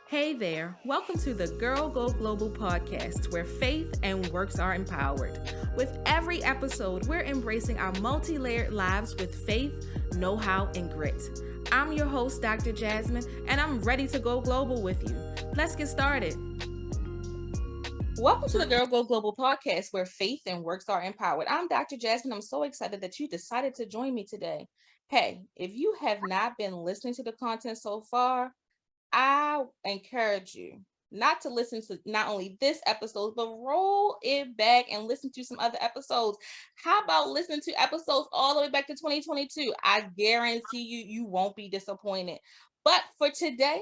Hey there, welcome to the Girl Go Global podcast, where faith and works are empowered. With every episode, we're embracing our multi layered lives with faith, know how, and grit. I'm your host, Dr. Jasmine, and I'm ready to go global with you. Let's get started. Welcome to the Girl Go Global podcast, where faith and works are empowered. I'm Dr. Jasmine. I'm so excited that you decided to join me today. Hey, if you have not been listening to the content so far, I encourage you not to listen to not only this episode, but roll it back and listen to some other episodes. How about listening to episodes all the way back to 2022? I guarantee you won't be disappointed. But for today,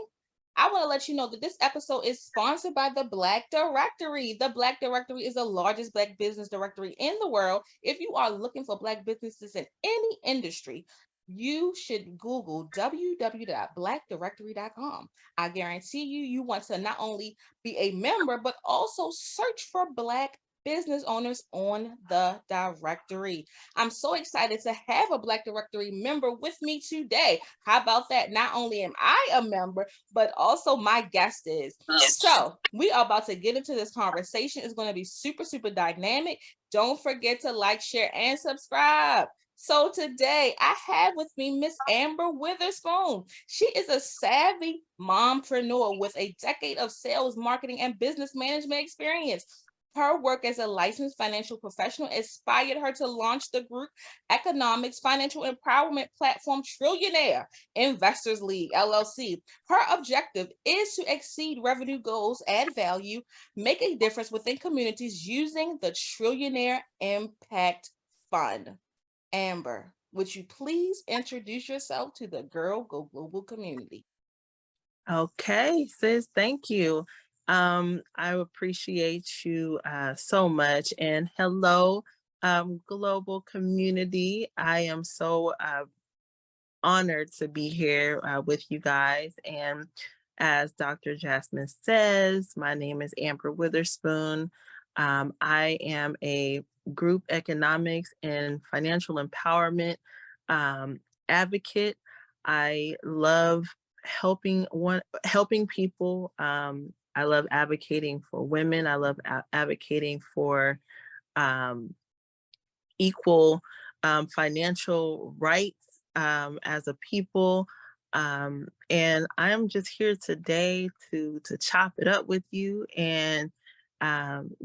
I want to let you know that this episode is sponsored by the Black Directory. The Black Directory is the largest Black business directory in the world. If you are looking for Black businesses in any industry, you should Google www.blackdirectory.com. I guarantee you want to not only be a member, but also search for Black business owners on the directory. I'm so excited to have a Black Directory member with me today. How about that? Not only am I a member, but also my guest is. So we are about to get into this conversation. It's going to be super, super dynamic. Don't forget to like, share, and subscribe. So today I have with me Miss Amber Witherspoon. She is a savvy mompreneur with a decade of sales, marketing, and business management experience. Her work as a licensed financial professional inspired her to launch the group economics financial empowerment platform Trillionaire Investors League LLC. Her objective is to exceed revenue goals, add value, make a difference within communities using the Trillionaire Impact Fund. Amber, would you please introduce yourself to the Girl Go Global community? Okay, sis, thank you. I appreciate you so much. And hello, global community. I am so honored to be here with you guys. And as Dr. Jasmine says, my name is Amber Witherspoon. I am a group economics and financial empowerment advocate. I love helping people. I love advocating for women. I love advocating for um, equal financial rights as a people. And I'm just here today to chop it up with you and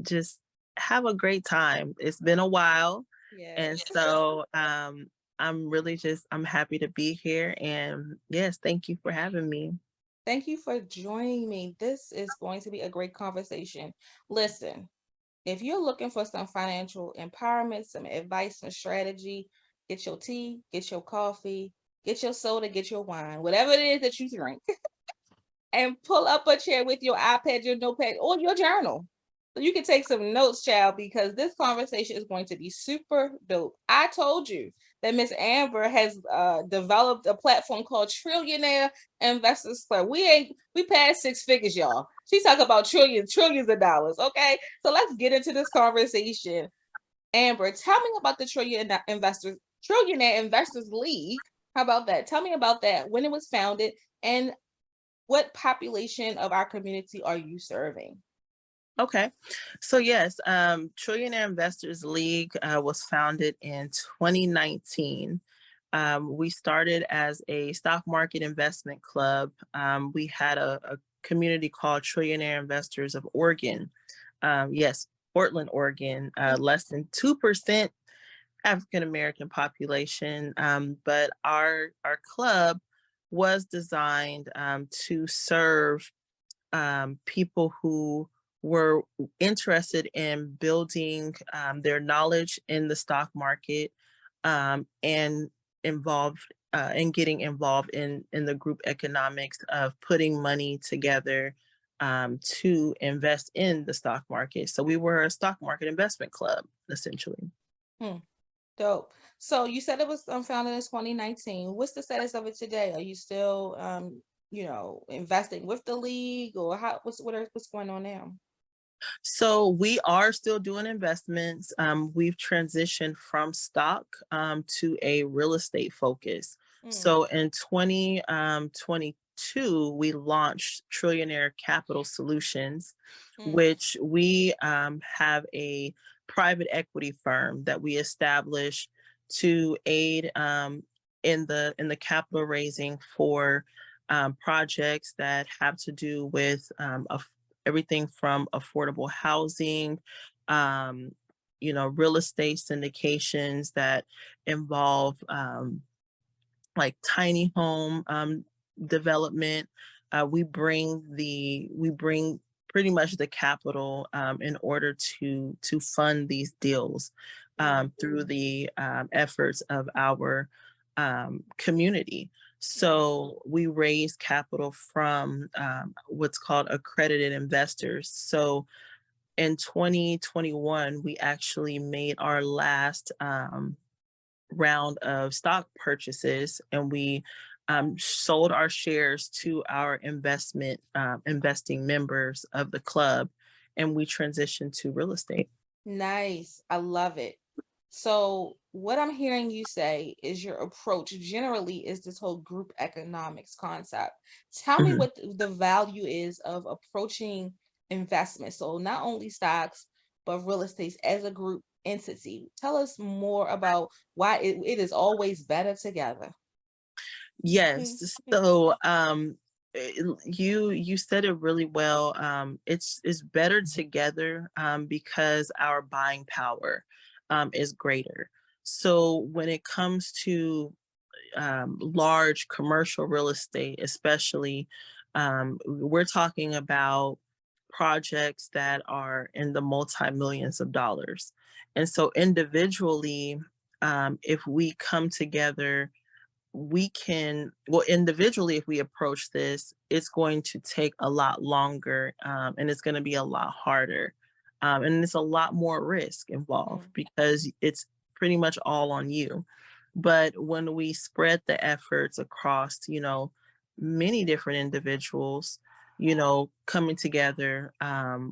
just have a great time. It's been a while, and Yes. so I'm happy to be here. And yes, thank you for having me. Thank you for joining me. This is going to be a great conversation. Listen, if you're looking for some financial empowerment, some advice, some strategy, get your tea, get your coffee, get your soda, get your wine, whatever it is that you drink, and pull up a chair with your iPad, your notepad, or your journal. So you can take some notes, child, because this conversation is going to be super dope. I told you that Miss Amber has developed a platform called Trillionaire Investors Club. We passed six figures, y'all. She's talking about trillions of dollars. Okay, so let's get into this conversation. Amber, tell me about the Trillionaire Investors League. How about that? Tell me about that. When it was founded, and what population of our community are you serving? Okay. So yes, Trillionaire Investors League was founded in 2019. We started as a stock market investment club. We had a community called Trillionaire Investors of Oregon. Yes, Portland, Oregon, less than 2% African American population. But our club was designed to serve people who were interested in building their knowledge in the stock market and involved getting involved in the group economics of putting money together to invest in the stock market. So we were a stock market investment club, essentially. Hmm. Dope. So you said it was founded in 2019. What's the status of it today? Are you still, investing with the league, or what's going on now? So we are still doing investments. We've transitioned from stock to a real estate focus. Mm. So in 2022, 2022, we launched Trillionaire Capital Solutions, Mm, which we have a private equity firm that we established to aid in the capital raising for projects that have to do with everything from affordable housing, um, real estate syndications that involve like tiny home development. We bring pretty much the capital in order to fund these deals mm, through the efforts of our community. mm. So we raise capital from what's called accredited investors. So in 2021, we actually made our last round of stock purchases, and we sold our shares to our investing members of the club, and we transitioned to real estate. Nice. I love it. So, what I'm hearing you say is your approach generally is this whole group economics concept. Tell me Mhm. what the value is of approaching investment. So, not only stocks, but real estate as a group entity. Tell us more about why it is always better together. Yes. So you said it really well. It's better together because our buying power is greater. So when it comes to large commercial real estate, especially, we're talking about projects that are in the multi millions of dollars. And so, individually, if we come together, we can, well, individually, if we approach this, it's going to take a lot longer, and it's going to be a lot harder. And it's a lot more risk involved Mm, because it's pretty much all on you. But when we spread the efforts across, many different individuals, coming together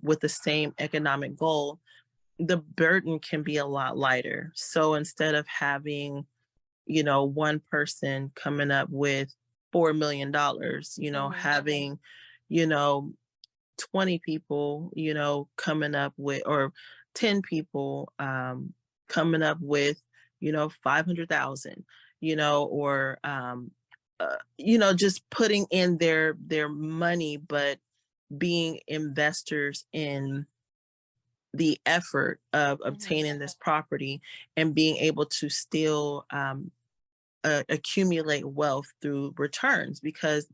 with the same economic goal, the burden can be a lot lighter. So instead of having, one person coming up with $4 million, mhm, having, you know, 20 people, coming up with, or 10 people coming up with, 500,000, or, just putting in their money, but being investors in the effort of mhm, obtaining this property and being able to still accumulate wealth through returns. Because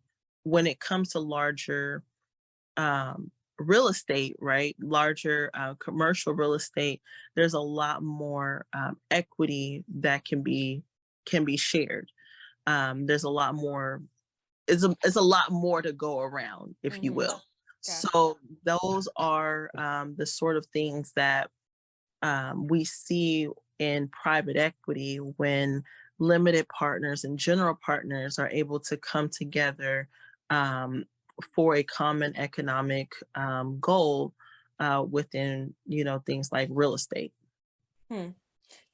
when it comes to larger real estate, right, larger commercial real estate, there's a lot more equity that can be shared. There's a lot more. It's a lot more to go around, if you mhm. will. Gotcha. So those are the sort of things that we see in private equity when limited partners and general partners are able to come together um, for a common economic goal within things like real estate. Hmm.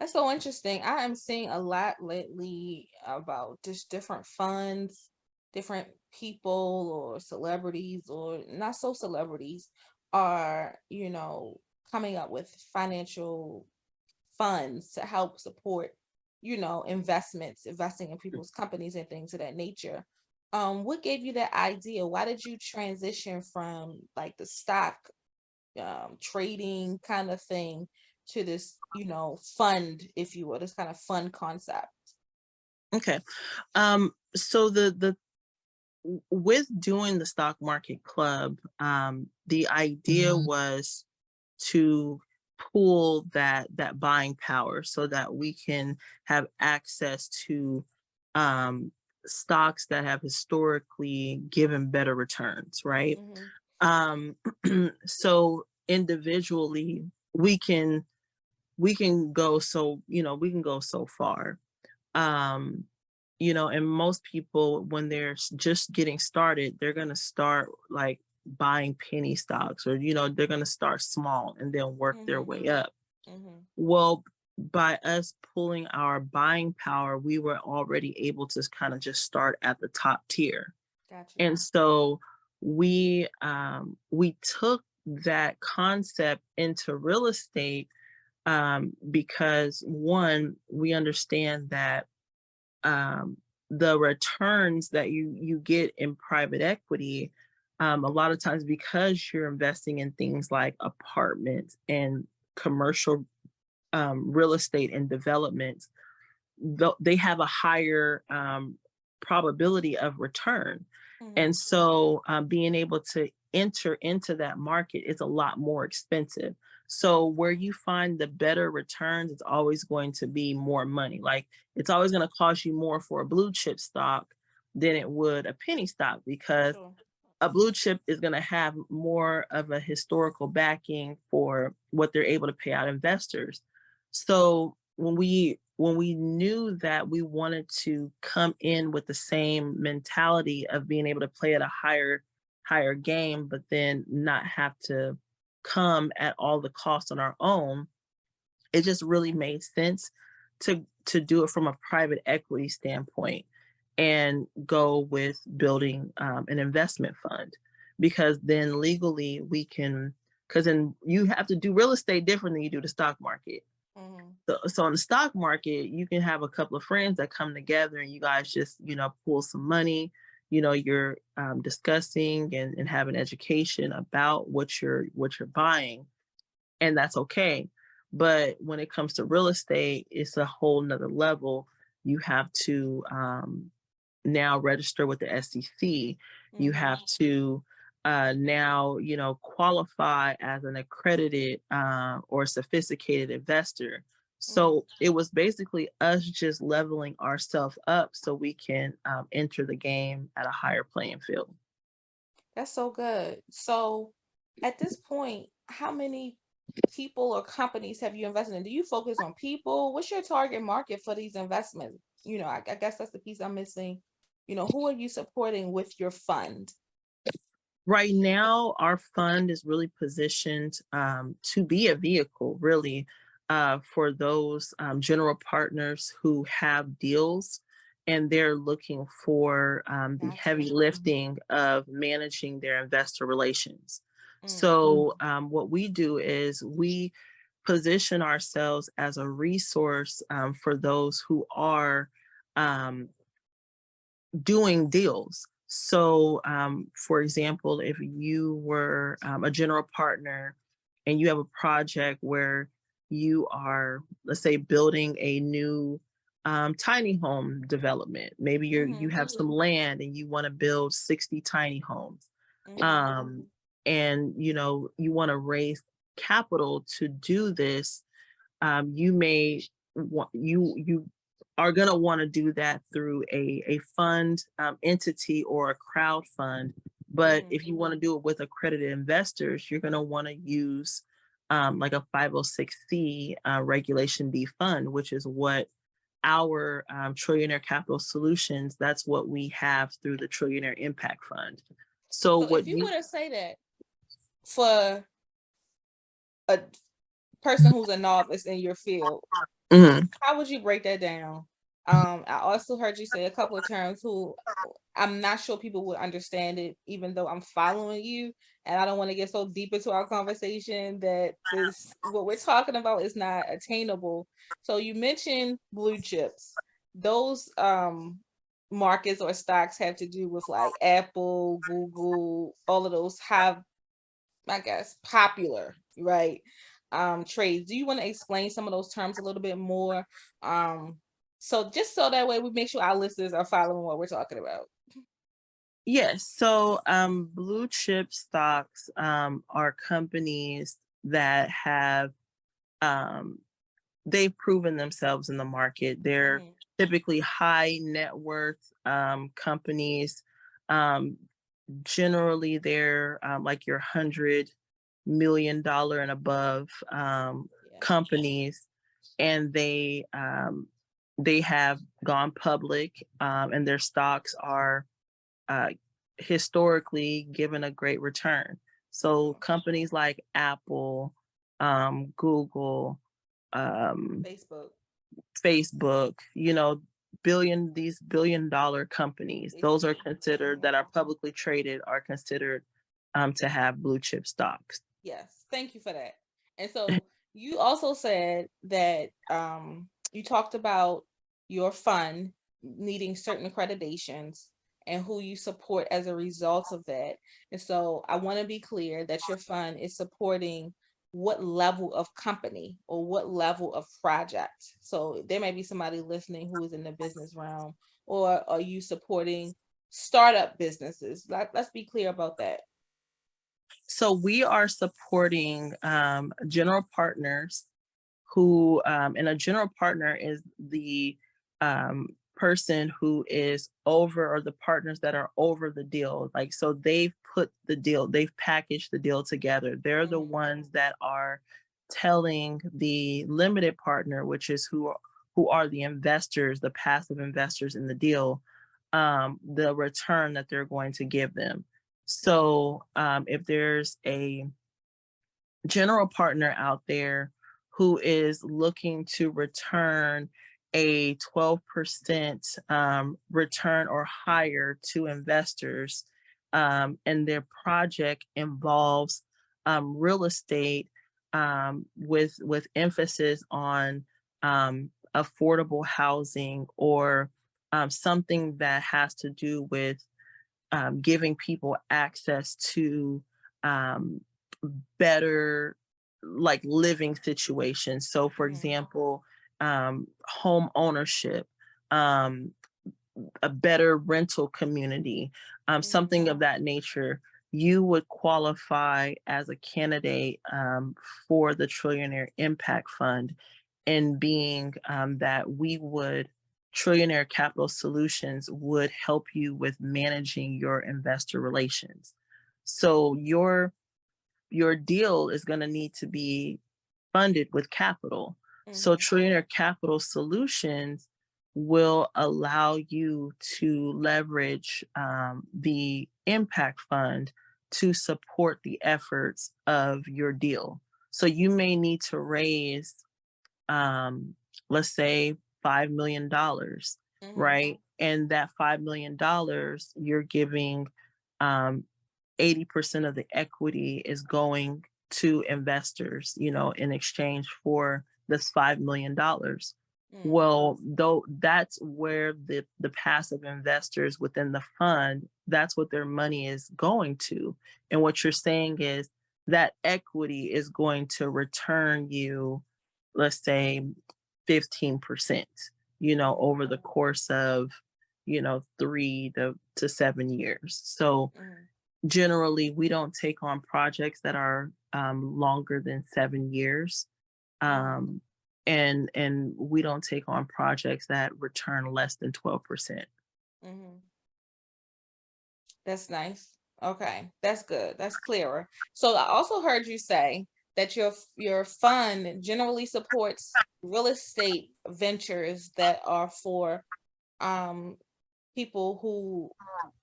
That's so interesting. I am seeing a lot lately about just different funds, different people or celebrities or not so celebrities are, coming up with financial funds to help support, investments, investing in people's companies and things of that nature. What gave you that idea? Why did you transition from like the stock trading kind of thing to this, fund, if you will, this kind of fun concept. Okay. So the with doing the stock market club, the idea was to pool that buying power so that we can have access to um, stocks that have historically given better returns, right? Hmm. Um, so individually, we can go so we can go so far. um and most people, when they're just getting started, they're going to start like buying penny stocks, or they're going to start small and then work their Hmm. way up. Hmm. Well, by us pulling our buying power, we were already able to kind of just start at the top tier. Got you. And so we took that concept into real estate, because one, we understand that um, the returns that you get in private equity, a lot of times because you're investing in things like apartments and commercial real estate and developments, they have a higher probability of return. Hmm. And so being able to enter into that market is a lot more expensive. So where you find the better returns, it's always going to be more money. Like it's always going to cost you more for a blue chip stock than it would a penny stock, because Sure. a blue chip is going to have more of a historical backing for what they're able to pay out investors. So when we knew that we wanted to come in with the same mentality of being able to play at a higher game, but then not have to come at all the costs on our own, it just really made sense to do it from a private equity standpoint and go with building an investment fund, because then legally we can, because then you have to do real estate different than you do the stock market. Hmm. So in the stock market, you can have a couple of friends that come together and you guys just, pull some money. You're discussing and having education about what you're buying, and that's okay. But when it comes to real estate, it's a whole nother level. You have to now register with the SEC. You Hmm. have to now, qualify as an accredited or sophisticated investor. Hmm. So it was basically us just leveling ourselves up so we can enter the game at a higher playing field. That's so good. So, at this point, how many people or companies have you invested in? Do you focus on people? What's your target market for these investments? I guess that's the piece I'm missing. Who are you supporting with your fund? Right now, our fund is really positioned to be a vehicle, really, for those general partners who have deals and they're looking for the Got heavy you. lifting of managing their investor relations. Mm, So, what we do is we position ourselves as a resource for those who are um, doing deals. So, for example, if you were a general partner and you have a project where you are, let's say, building a new tiny home development, maybe you mm-hmm, have some land and you want to build 60 tiny homes, mm-hmm, um, and you want to raise capital to do this. You may want you are going to want to do that through a fund entity or a crowd fund. But mm-hmm. if you want to do it with accredited investors, you're going to want to use like a 506c Regulation B fund, which is what our Trillionaire Capital Solutions, that's what we have through the Trillionaire Impact Fund. So So, what if you you were to say that for a person who's a novice in your field, Mhm. how would you break that down? I also heard you say a couple of terms who I'm not sure people would understand it, even though I'm following you. And I don't want to get so deep into our conversation that this what we're talking about is not attainable. So you mentioned blue chips. Those markets or stocks have to do with like Apple, Google, all of those have, I guess, popular, right? Trades. Do you want to explain some of those terms a little bit more? Um, so just so that way we make sure our listeners are following what we're talking about. Yes. So, blue chip stocks are companies that have um, they've proven themselves in the market. They're Hmm. typically high net worth companies. Um, Generally, they're like your $100 million and above Yeah. companies, and they have gone public, and their stocks are uh, historically given a great return. So Okay. companies like Apple, Google, um, Facebook. Facebook, these billion-dollar companies, They those are see. considered, that are publicly traded, are considered to have blue chip stocks. Yes, thank you for that. And so you also said that you talked about your fund needing certain accreditations and who you support as a result of that. And so I want to be clear that your fund is supporting what level of company or what level of project. So there may be somebody listening who is in the business realm, or are you supporting startup businesses? Let's be clear about that. So we are supporting general partners who, and a general partner is the person who is over, or the partners that are over the deal. Like, so they've packaged the deal together. They're the Mhm. ones that are telling the limited partner, which is who are the investors, the passive investors in the deal, the return that they're going to give them. So if there's a general partner out there who is looking to return a 12% return or higher to investors, and their project involves real estate, with emphasis on affordable housing, or something that has to do with giving people access to um, better, like, living situations. So, for Mhm. example, home ownership, um, a better rental community, Mhm. something of that nature. You would qualify as a candidate for the Trillionaire Impact Fund, in being that Trillionaire Capital Solutions would help you with managing your investor relations. So your deal is going to need to be funded with capital. So Mhm. Trillionaire Capital Solutions will allow you to leverage the impact fund to support the efforts of your deal. So you may need to raise, um, let's say, $5 million, Mhm. right? And that $5 million, you're giving, um, 80% of the equity is going to investors, in exchange for this $5 million. Mhm. Well, though, that's where the passive investors within the fund, that's what their money is going to. And what you're saying is that equity is going to return you, let's say, 15%, Mhm. over the course of, 3 to 7 years. So Mhm. generally, we don't take on projects that are longer than 7 years, Mhm. um, and we don't take on projects that return less than 12%. Mhm. That's nice. Okay, that's good. That's clearer. So I also heard you say that your fund generally supports real estate ventures that are for um people who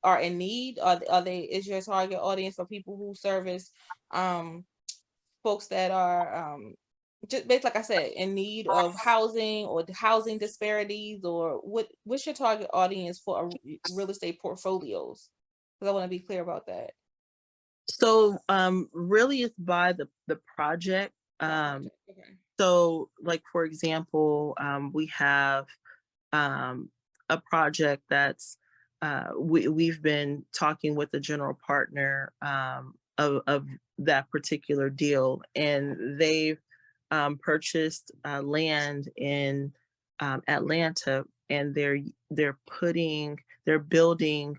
are in need. Are they is your target audience for people who service um folks that are just basically, like I said, in need of housing or housing disparities, or what's your target audience for real estate portfolios? Because I want to be clear about that. So really, it's by the project. By project. Okay. So, like, for example, we have um, a project that's, we've been talking with the general partner of that particular deal, and they've purchased land in Atlanta, and they're building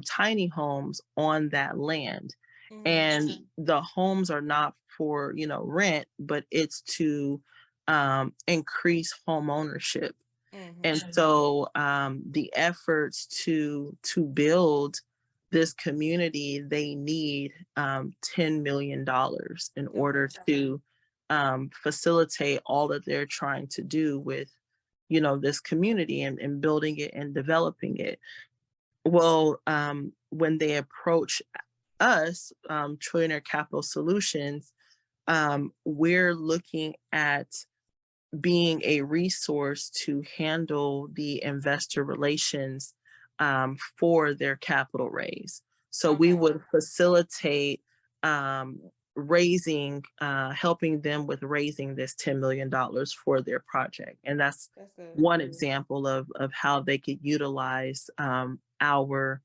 tiny homes on that land, Mhm. and the homes are not for, rent, but it's to increase home ownership. And Mhm. so the efforts to build this community, they need $10 million in order Okay. to facilitate all that they're trying to do with, this community, and building it and developing it. Well, when they approach us, Trillionaire Capital Solutions, we're looking at being a resource to handle the investor relations for their capital raise. So we Okay. would facilitate um, helping them with raising this $10 million for their project. And that's That's good. one example of how they could utilize um, our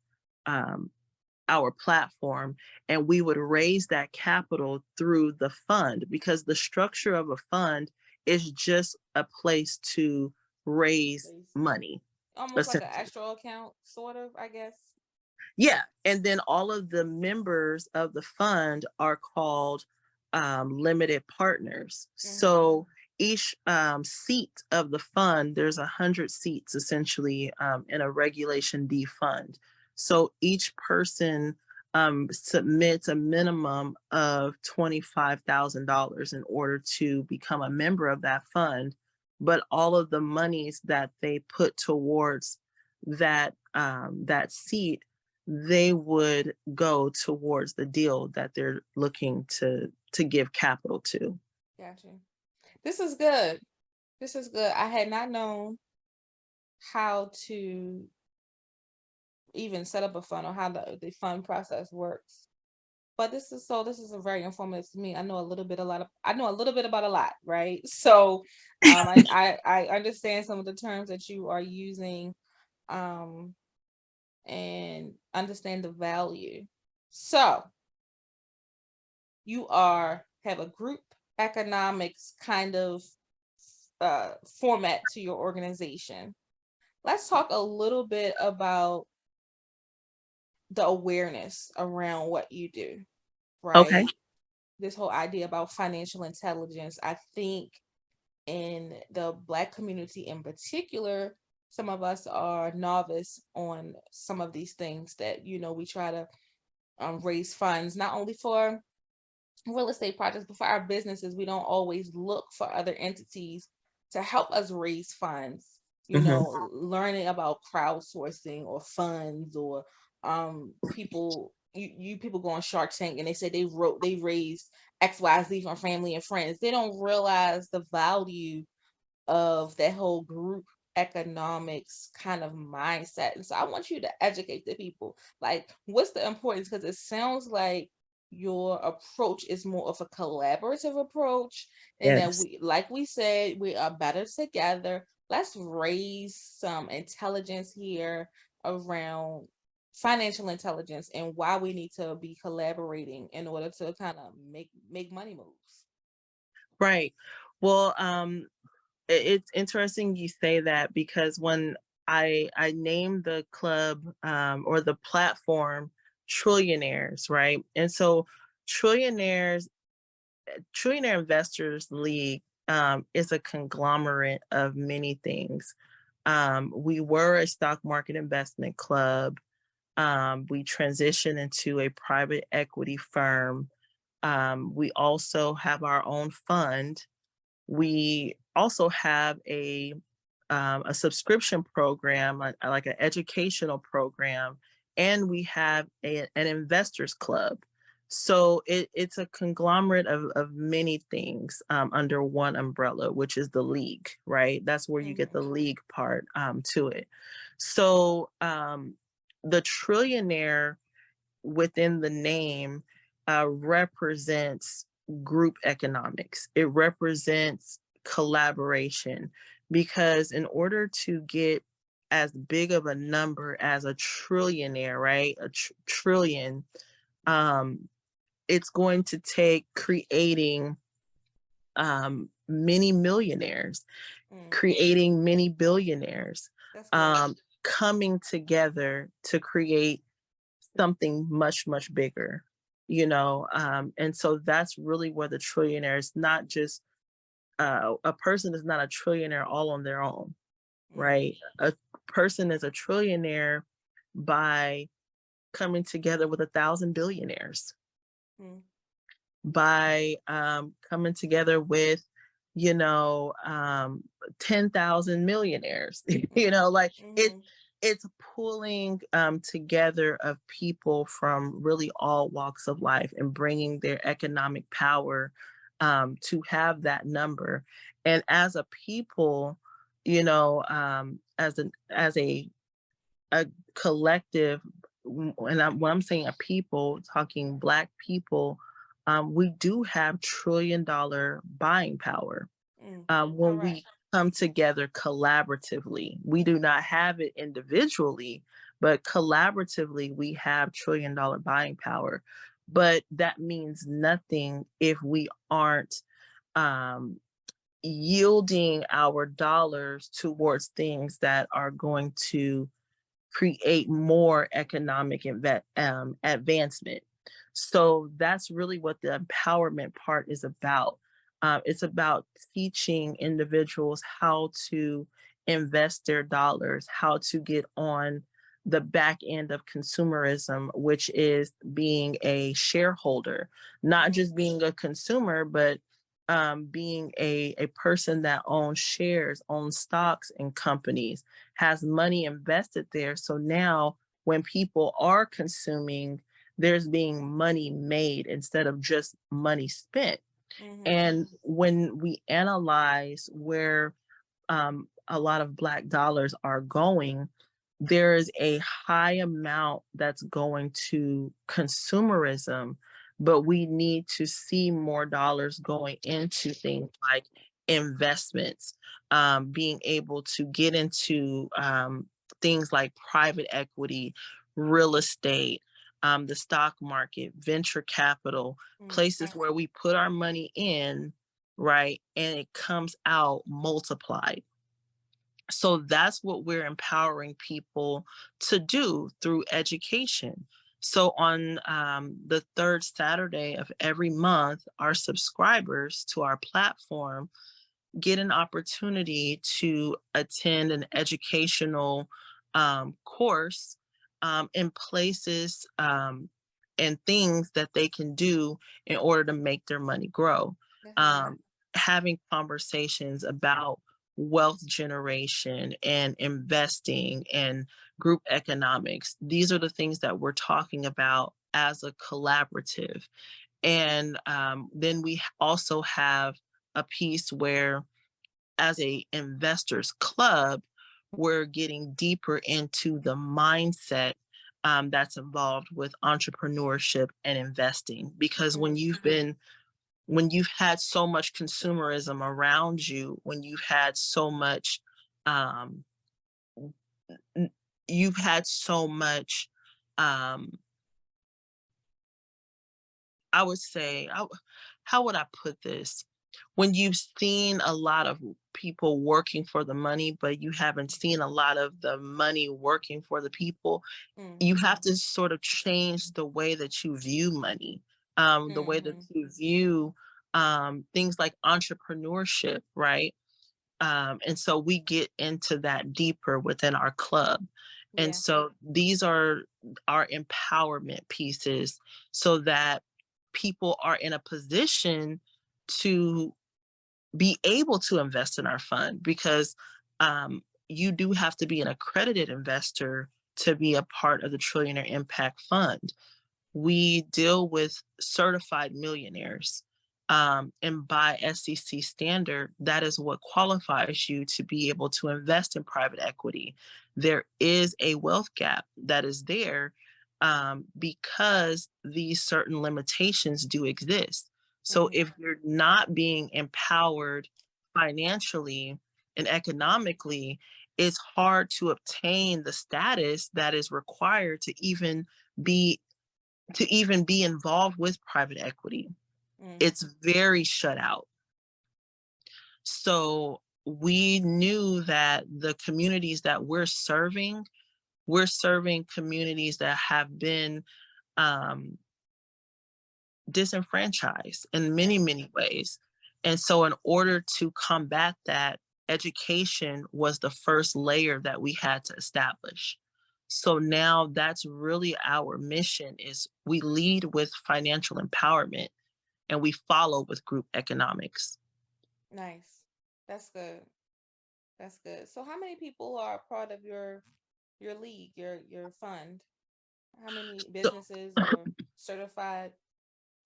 platform, and we would raise that capital through the fund, because the structure of a fund is just a place to raise Please. money, Almost like an essentially. escrow account, sort of, I guess. Yeah, and then all of the members of the fund are called limited partners. Mm-hmm. So each seat of the fund, there's 100 seats essentially in a Regulation D fund. So each person submits a minimum of $25,000 in order to become a member of that fund. But all of the monies that they put towards that seat, they would go towards the deal that they're looking to give capital to. Gotcha. This is good. This is good. I had not known how to even set up a fund or how the fund process works. But this is a very informative to me. I know a little bit about a lot, right? So I understand some of the terms that you are using, um and understand the value. So you are have a group economics kind of format to your organization. Let's talk a little bit about the awareness around what you do, Okay. right? This whole idea about financial intelligence, I think in the Black community in particular, some of us are novice on some of these things that, we try to raise funds, not only for real estate projects, but for our businesses. We don't always look for other entities to help us raise funds. Hmm. Learning about crowdsourcing or funds, or people you people go on Shark Tank and they say they raised XYZ from family and friends. They don't realize the value of that whole group economics kind of mindset. And so I want you to educate the people. Like, what's the importance? Because it sounds like your approach is more of a collaborative approach, and that Yes. we, like we said, we are better together. Let's raise some intelligence here around financial intelligence and why we need to be collaborating in order to kind of make money moves. Right. Well, it's interesting you say that, because when I named the club or the platform Trillionaires, right? And so Trillionaires Trillionaire Investors League is a conglomerate of many things. We were a stock market investment club. We transitioned into a private equity firm. We also have our own fund. We also have a subscription program, like an educational program, and we have an investors club. So it's a conglomerate of many things under one umbrella, which is the league, right? That's where you get Mm-hmm. the league part to it. So the trillionaire within the name represents group economics. It represents collaboration, because in order to get as big of a number as a trillionaire, right? Trillion, um, it's going to take creating many millionaires, Mm, creating many billionaires, that's good. um, coming together to create something much much bigger, and so that's really where the trillionaire is not just a person is not a trillionaire all on their own, Mm, right? A person is a trillionaire by coming together with 1,000 billionaires, mm, by coming together with you know um 10,000 millionaires. Like mm-hmm. it's pulling together of people from really all walks of life and bringing their economic power to have that number. And as a people, you know, as a collective, and when I'm saying a people, talking Black people, we do have $1 trillion buying power Mm. when Correct. we come together collaboratively. We do not have it individually, but collaboratively, we have $1 trillion buying power. But that means nothing if we aren't um, yielding our dollars towards things that are going to create more economic advancement. So that's really what the empowerment part is about. It's about teaching individuals how to invest their dollars, how to get on the back end of consumerism, which is being a shareholder, not Mm-hmm. just being a consumer, but being a person that owns shares, owns stocks in companies, has money invested there. So now when people are consuming, there's being money made instead of just money spent. Mm-hmm. And when we analyze where a lot of Black dollars are going, there is a high amount that's going to consumerism, but we need to see more dollars going into things like investments, being able to get into things like private equity, real estate, the stock market, venture capital, Mm. places where we put our money in, right? And it comes out multiplied. So that's what we're empowering people to do through education. So on the third Saturday of every month, our subscribers to our platform get an opportunity to attend an educational course in places and things that they can do in order to make their money grow. That's nice. Um, Having conversations about wealth generation and investing and group economics. These are the things that we're talking about as a collaborative. And then we also have a piece where, as a investors club, we're getting deeper into the mindset that's involved with entrepreneurship and investing. Because Mm. when you've had so much consumerism around you, when um, you've had so much um, I would say, how would I put this? When you've seen a lot of people working for the money, but you haven't seen a lot of the money working for the people, Mm. you have to sort of change the way that you view money, the way that Mm-hmm. you view things like entrepreneurship, right? And so we get into that deeper within our club. And Yeah. so these are our empowerment pieces so that people are in a position to be able to invest in our fund because you do have to be an accredited investor to be a part of the Trillionaire Impact Fund. We deal with certified millionaires. And by SEC standard, that is what qualifies you to be able to invest in private equity. There is a wealth gap that is there because these certain limitations do exist. So Mm-hmm. if you're not being empowered financially and economically, it's hard to obtain the status that is required be to even be involved with private equity. Mm. It's very shut out. So we knew that the communities that we're serving communities that have been um, disenfranchised in Yeah. many, many ways. And so, in order to combat that, education was the first layer that we had to establish. So now that's really our mission is we lead with financial empowerment and we follow with group economics. Nice. That's good. That's good. So how many people are a part of your league, your fund? How many So, businesses or certified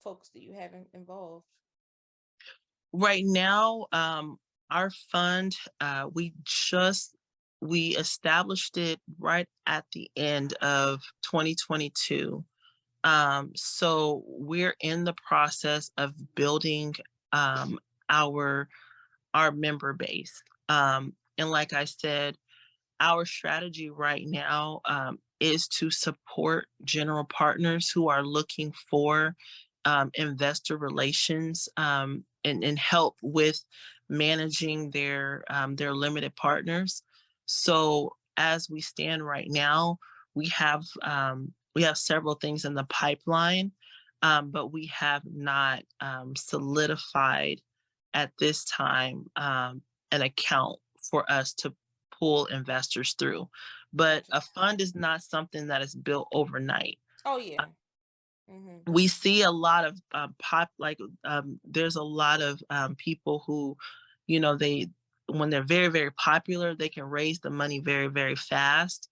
folks do you have involved? Right now, our fund, we established it right at the end of 2022. So we're in the process of building um, our our member base. And like I said, our strategy right now is to support general partners who are looking for investor relations and help with managing their limited partners. So as we stand right now, we have several things in the pipeline, but we have not solidified at this time an account for us to pull investors through. But Gotcha. a fund is not something that is built overnight. Oh yeah. Hmm. We see a lot of there's a lot of people who, they when they're very, very popular, they can raise the money very, very fast.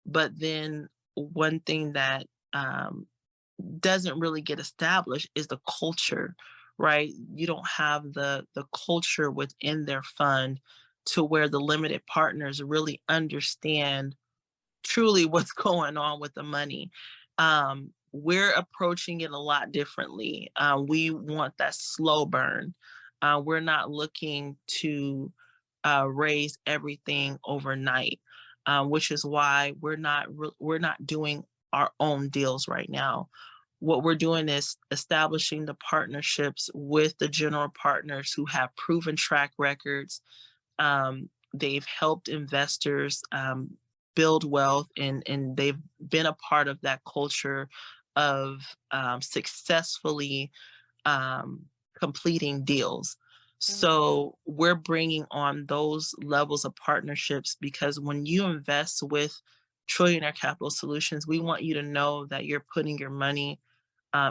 But then one thing that doesn't really get established is the culture, right? You don't have the culture within their fund to where the limited partners really understand truly what's going on with the money. We're approaching it a lot differently. We want that slow burn. We're not looking to raise everything overnight, which is why we're not doing our own deals right now. What we're doing is establishing the partnerships with the general partners who have proven track records. They've helped investors build wealth, and they've been a part of that culture of successfully um, completing deals. Hmm. So we're bringing on those levels of partnerships because when you invest with Trillionaire Capital Solutions, we want you to know that you're putting your money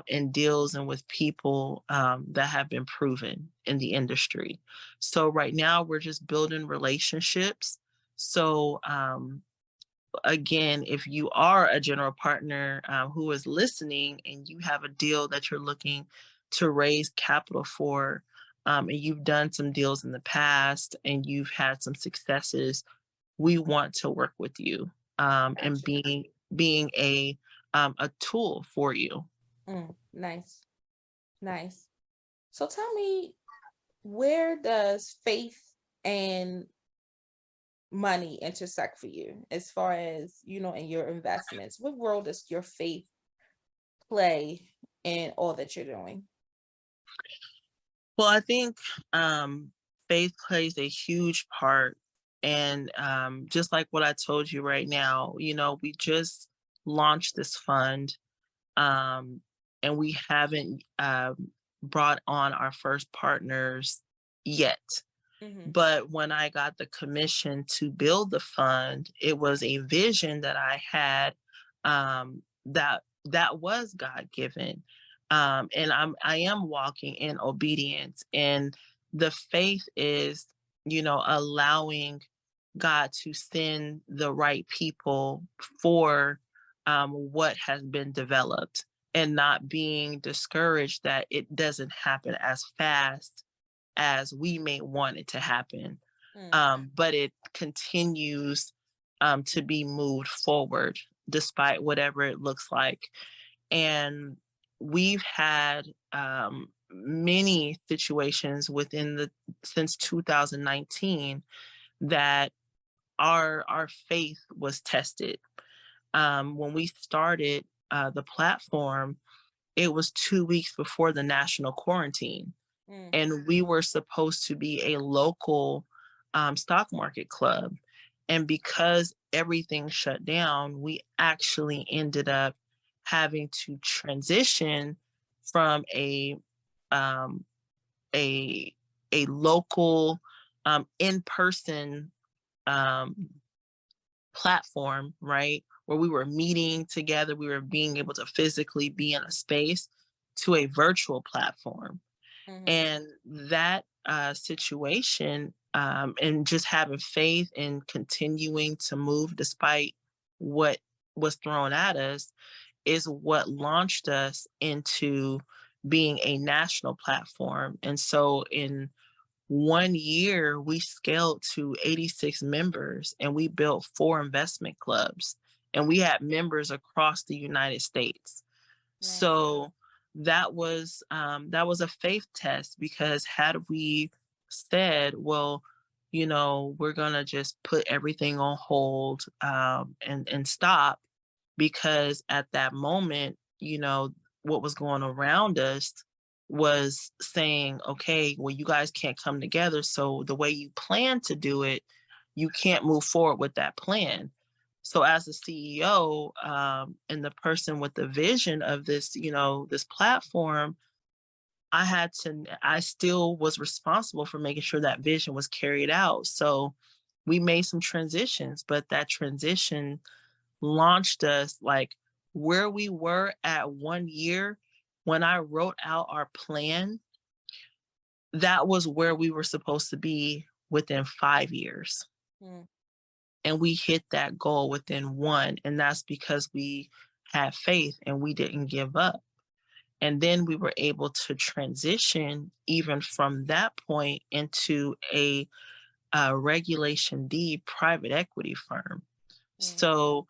in deals and with people that have been proven in the industry. So right now we're just building relationships. So again, if you are a general partner who is listening and you have a deal that you're looking to raise capital for, and you've done some deals in the past and you've had some successes, we want to work with you and Gotcha. being a tool for you. Nice. Nice. So tell me, where does faith and money intersect for you as far as, in your investments? What role does your faith play in all that you're doing? Well, I think faith plays a huge part. And just like what I told you right now, we just launched this fund, um, and we haven't brought on our first partners yet. Hmm. But when I got the commission to build the fund, it was a vision that I had that was God given, and I am walking in obedience. And the faith is, allowing God to send the right people for what has been developed, and not being discouraged that it doesn't happen as fast as we may want it to happen. Mm. But it continues to be moved forward despite whatever it looks like. And we've had many situations within the since 2019 that our faith was tested. When we started the platform, it was 2 weeks before the national quarantine, Mm. and we were supposed to be a local stock market club. And because everything shut down, we actually ended up having to transition from um, a a local in-person um, platform, right, where we were meeting together, we were being able to physically be in a space, to a virtual platform. Mhm. And that situation, and just having faith and continuing to move despite what was thrown at us, is what launched us into being a national platform. And so in 1 year, we scaled to 86 members and we built 4 investment clubs. And we had members across the United States. Nice. So that was a faith test, because had we said, well, we're gonna just put everything on hold, and stop, because at that moment, what was going around us was saying, okay, well, you guys can't come together. So the way you plan to do it, you can't move forward with that plan. So as the CEO, and the person with the vision of this, this platform, I still was responsible for making sure that vision was carried out. So we made some transitions, but that transition launched us, like, where we were at 1 year. When I wrote out our plan, that was where we were supposed to be within 5 years. Mm, And we hit that goal within one. And that's because we had faith and we didn't give up. And then we were able to transition even from that point into a Regulation D private equity firm. mm, So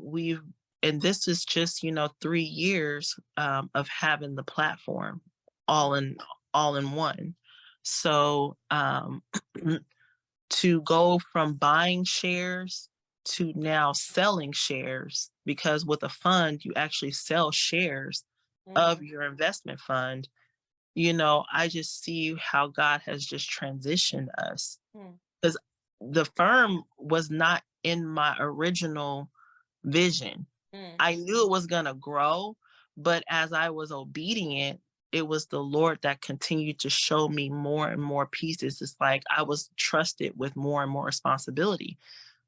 we've, and this is just 3 years of having the platform all mm, in all in one. So to go from buying shares to now selling shares, because with a fund you actually sell shares of mhm, your investment fund. I just see how God has just transitioned us, mm, because the firm was not in my original vision. mm, I knew it was going to grow, but as I was obedient, it was the Lord that continued to show me more and more pieces. It's like I was trusted with more and more responsibility.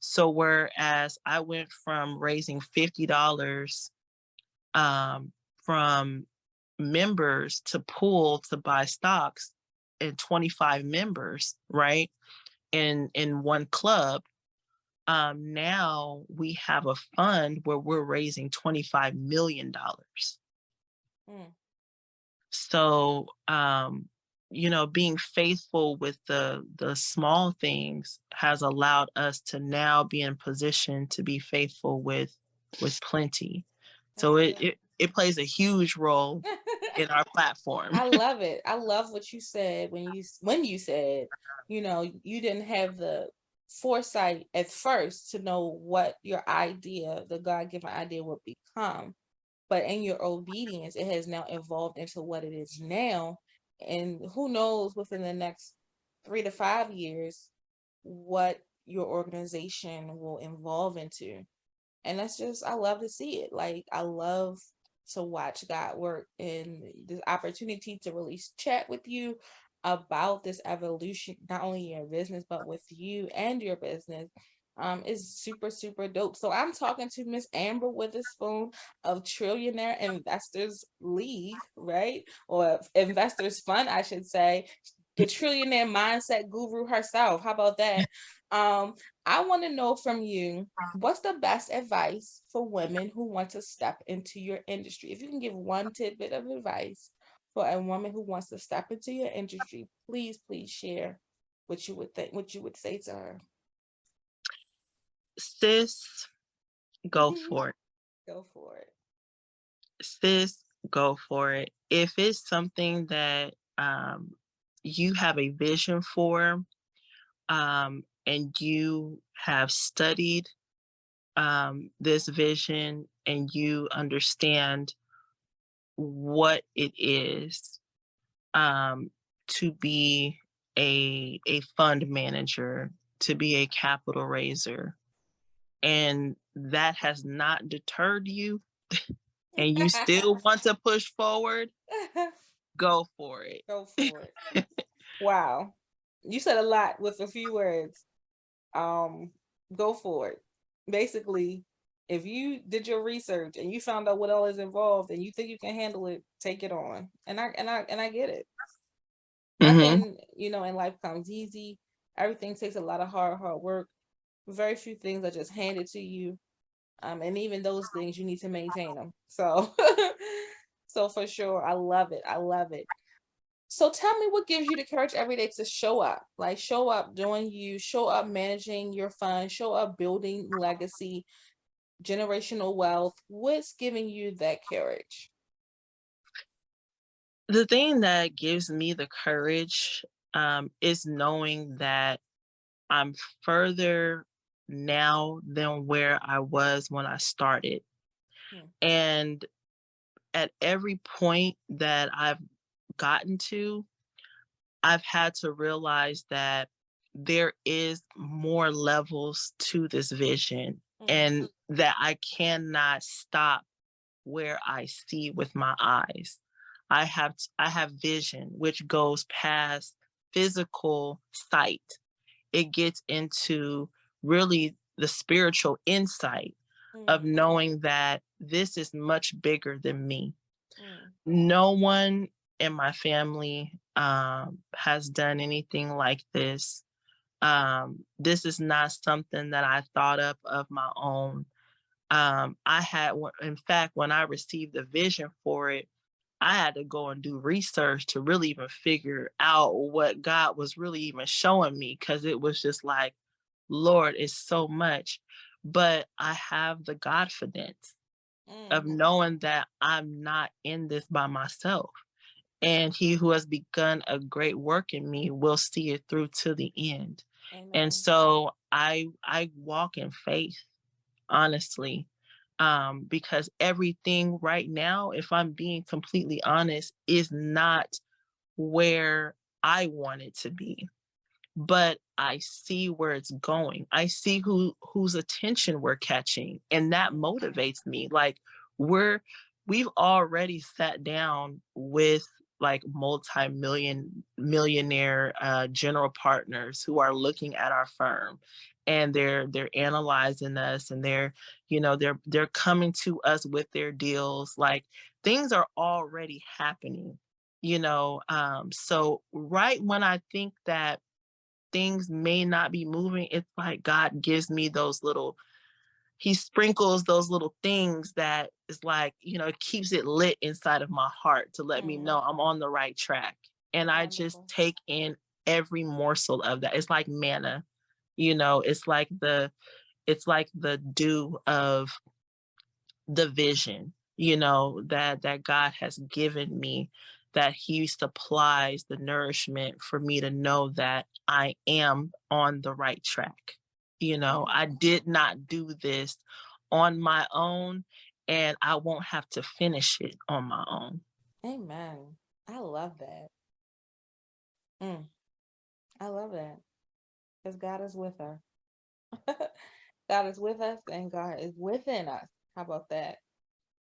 So whereas I went from raising $50 from members to pool to buy stocks, and 25 members, right? In one club. Now we have a fund where we're raising $25 million. mm. So, being faithful with the small things has allowed us to now be in position to be faithful with plenty. So That's it plays a huge role good. in our platform. I love it. I love what you said when you said, you didn't have the foresight at first to know what your idea, the God-given idea, would become. But in your obedience, it has now evolved into what it is now. And who knows within the next 3 to 5 years what your organization will evolve into. And that's just, I love to see it. Like, I love to watch God work, and the opportunity to really chat with you about this evolution, not only in your business but with you and your business, is super super dope. So I'm talking to Miss Amber Witherspoon of Trillionaire Investors League, right? Or Investors Fund, I should say. The trillionaire mindset guru herself. How about that? um I want to know from you, what's the best advice for women who want to step into your industry? If you can give one tidbit of advice for a woman who wants to step into your industry, please, please share what you would think, what you would say to her. Sis, go for it. Go for it. Sis, go for it. If it's something that you have a vision for, and you have studied this vision, and you understand what it is, to be a fund manager, to be a capital raiser, and that has not deterred you, and you still want to push forward, go for it. Go for it. Wow. You said a lot with a few words. Um, go for it. Basically, if you did your research and you found out what all is involved and you think you can handle it, take it on. And I get it. Hmm. Nothing, in life comes easy. Everything takes a lot of hard work. Very few things are just handed to you. And even those things you need to maintain them. So so for sure, I love it. I love it. So tell me what gives you the courage every day to show up, like show up doing you, show up managing your funds, show up building legacy, generational wealth. What's giving you that courage? The thing that gives me the courage is knowing that I'm further now than where I was when I started. Mm, And at every point that I've gotten to, I've had to realize that there is more levels to this vision mm, and that I cannot stop where I see with my eyes. I have vision which goes past physical sight. It gets into really the spiritual insight of mm, knowing that this is much bigger than me. mm, No one in my family has done anything like this. This is not something that I thought up of my own. In fact, when I received the vision for it, I had to go and do research to really even figure out what God was really even showing me because it was just like, Lord, it's so much. But I have the confidence of mm. knowing that I'm not in this by myself. And he who has begun a great work in me will see it through to the end. And Amen. so I walk in faith, honestly, because everything right now, if I'm being completely honest, is not where I want it to be, but I see where it's going. I see whose attention we're catching, and that Mm, motivates me. Like we're we've already sat down with like multi-million millionaire general partners who are looking at our firm, and they're analyzing us, and they're coming to us with their deals. Like things are already happening, so right when I think that things may not be moving, it's like God gives me those little he sprinkles those little things that is like, it keeps it lit inside of my heart to let me mm. know I'm on the right track. And I just Wonderful. take in every morsel of that. It's like manna, it's like the dew of the vision, that God has given me, that he supplies the nourishment for me to know that I am on the right track. I Mm. did not do this on my own, and I won't have to finish it on my own. Amen. I love that. Mm, I love that because God is with her. God is with us and God is within us. How about that?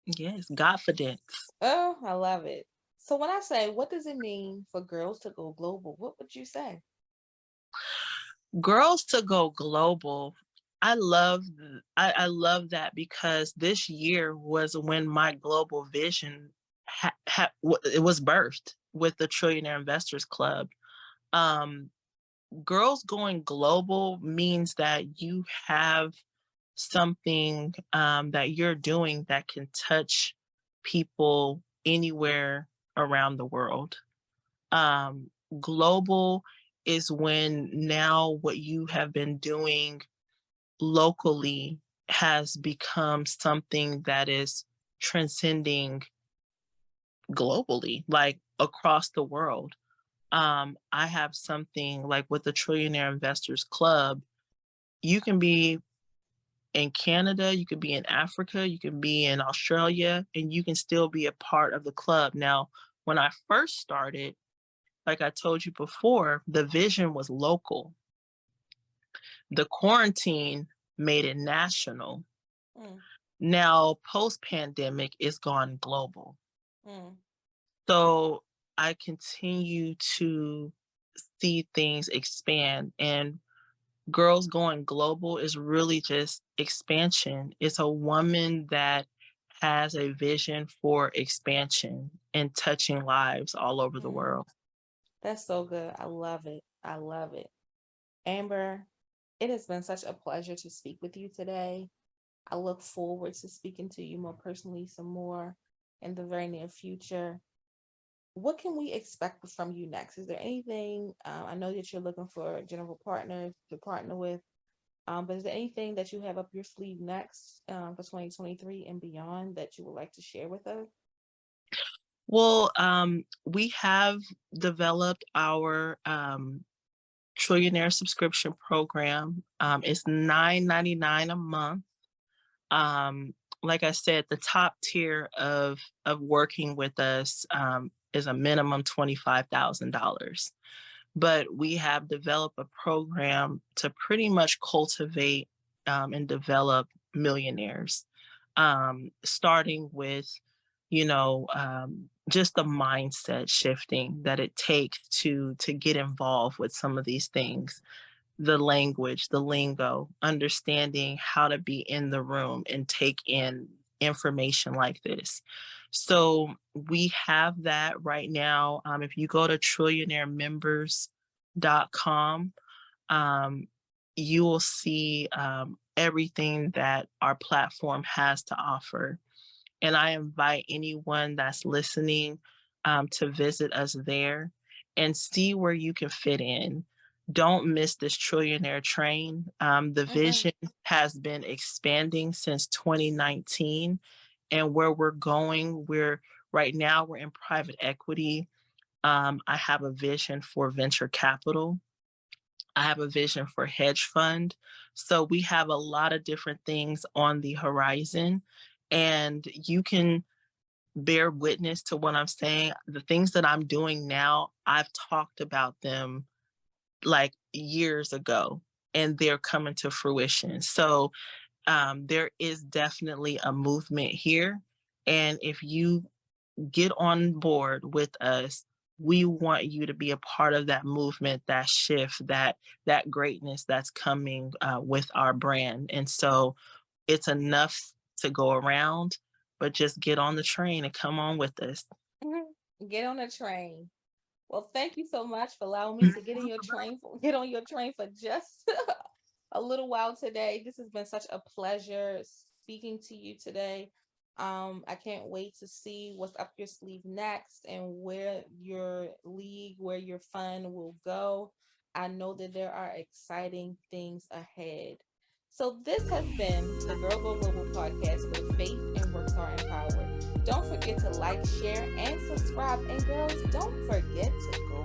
Yes, confidence. Oh, I love it. So when I say, what does it mean for girls to go global? What would you say? Girls to go global. I love that because this year was when my global vision it was birthed with the Trillionaire Investors Club. Um, Girls going global means that you have something that you're doing that can touch people anywhere around the world. um, Global is when now what you have been doing locally has become something that is transcending globally, like across the world. I have something like with the Trillionaire Investors Club. You can be in Canada, you could be in Africa, you can be in Australia, and you can still be a part of the club. Now, when I first started, like I told you before, the vision was local. The quarantine made it national. Mm, Now, post pandemic, it's gone global. mm, So I continue to see things expand, and girls going global is really just expansion. It's a woman that has a vision for expansion and touching lives all over the mm. world. That's so good. I love it. I love it. Amber, it has been such a pleasure to speak with you today. I look forward to speaking to you more personally some more in the very near future. what can we expect from you next? Is there anything? I know that you're looking for general partners to partner with, but is there anything that you have up your sleeve next for 2023 and beyond that you would like to share with us? Well, we have developed our Trillionaire subscription program. It's $9.99 a month. Um, like I said, the top tier of working with us is a minimum $25,000. But we have developed a program to pretty much cultivate and develop millionaires, starting with, just the mindset shifting that it takes to get involved with some of these things, the language, the lingo, understanding how to be in the room and take in information like this. So we have that right now. If you go to trillionairemembers.com, um, you will see everything that our platform has to offer. And I invite anyone that's listening to visit us there and see where you can fit in. Don't miss this trillionaire train. The Hmm. vision has been expanding since 2019, and where we're going, we're right now we're in private equity. I have a vision for venture capital. I have a vision for hedge fund. So we have a lot of different things on the horizon, and you can bear witness to what I'm saying. The things that I'm doing now, I've talked about them like years ago, and they're coming to fruition. So there is definitely a movement here. And if you get on board with us, we want you to be a part of that movement, that shift, that greatness that's coming with our brand. And so it's enough to go around, but just get on the train and come on with us. Get on a train. Well, thank you so much for allowing me to get in your train, get on your train for just a little while today. This has been such a pleasure speaking to you today. I can't wait to see what's up your sleeve next and where your league, where your fun will go. I know that there are exciting things ahead. So this has been the Girl Go Global podcast where faith and works are empowered. Don't forget to like, share, and subscribe. And girls, don't forget to go